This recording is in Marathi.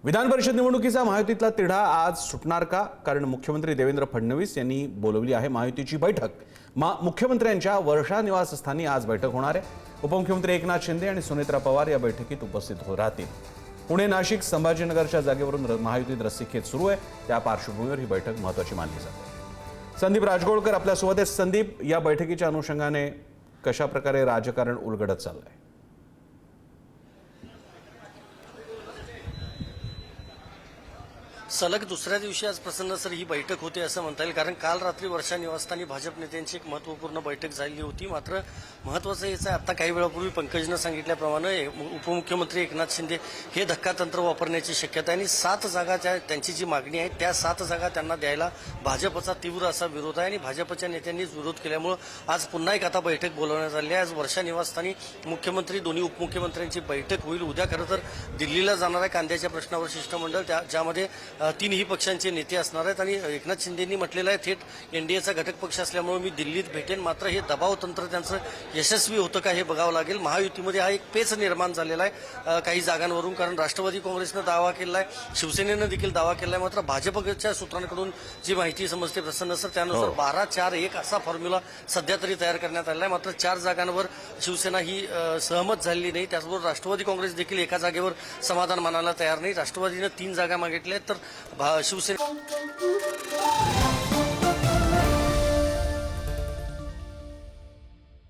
विधान परिषद निवडणुकीचा महायुतीतला तिढा आज सुटणार का? कारण मुख्यमंत्री देवेंद्र फडणवीस यांनी बोलावली आहे महायुतीची बैठक। मुख्यमंत्र्यांच्या वर्षा निवासस्थानी आज बैठक होणार आहे। उपमुख्यमंत्री एकनाथ शिंदे आणि सुनेत्रा पवार या बैठकीत उपस्थित राहतील। पुणे, नाशिक, संभाजीनगरच्या जागेवरून महायुतीत रस्सीखेच सुरू आहे। त्या पार्श्वभूमीवर ही बैठक महत्त्वाची मानली जाते। संदीप राजगोळकर आपल्यासोबत आहेत। संदीप, या बैठकीच्या अनुषंगाने कशा प्रकारे राजकारण उलगडत चाललंय? सलग दुसऱ्या दिवशी आज प्रसन्न सर ही बैठक होते असं म्हणता येईल, कारण काल रात्री वर्षा निवासस्थानी भाजप नेत्यांची एक महत्त्वपूर्ण बैठक झाली होती। मात्र महत्त्वाचं हेच आहे, आता काही वेळापूर्वी पंकजनं सांगितल्याप्रमाणे उपमुख्यमंत्री एकनाथ शिंदे हे धक्कातंत्र वापरण्याची शक्यता आहे आणि 7 जागा त्यांची जी मागणी आहे त्या 7 जागा त्यांना द्यायला भाजपचा तीव्र असा विरोध आहे आणि भाजपच्या नेत्यांनीच विरोध केल्यामुळे आज पुन्हा एक आता बैठक बोलवण्यात आली आहे। आज वर्षा निवासस्थानी मुख्यमंत्री, दोन्ही उपमुख्यमंत्र्यांची बैठक होईल। उद्या खरं तर दिल्लीला जाणार आहे कांद्याच्या प्रश्नावर शिष्टमंडळ, ज्यामध्ये तीनही पक्षांचे नेते असणार आहेत आणि एकनाथ शिंदेंनी म्हटलेलं आहे थेट एनडीएचा घटक पक्ष असल्यामुळे मी दिल्लीत भेटेन। मात्र हे दबाव तंत्र त्यांचं यशस्वी होतं का हे बघावं लागेल। महायुतीमध्ये हा एक पेच निर्माण झालेला आहे काही जागांवरून, कारण राष्ट्रवादी काँग्रेसनं दावा केला आहे, शिवसेनेनं देखील दावा केला आहे। मात्र भाजपच्या सूत्रांकडून जी माहिती समजते प्रसन्न सर, त्यानुसार 12-4-1 असा फॉर्म्युला सध्या तरी तयार करण्यात आलेला आहे। मात्र 4 जागांवर शिवसेना ही सहमत झालेली नाही। त्याचबरोबर राष्ट्रवादी काँग्रेस देखील एका जागेवर समाधान मानायला तयार नाही। राष्ट्रवादीनं 3 जागा मागितल्या तर शिवसेना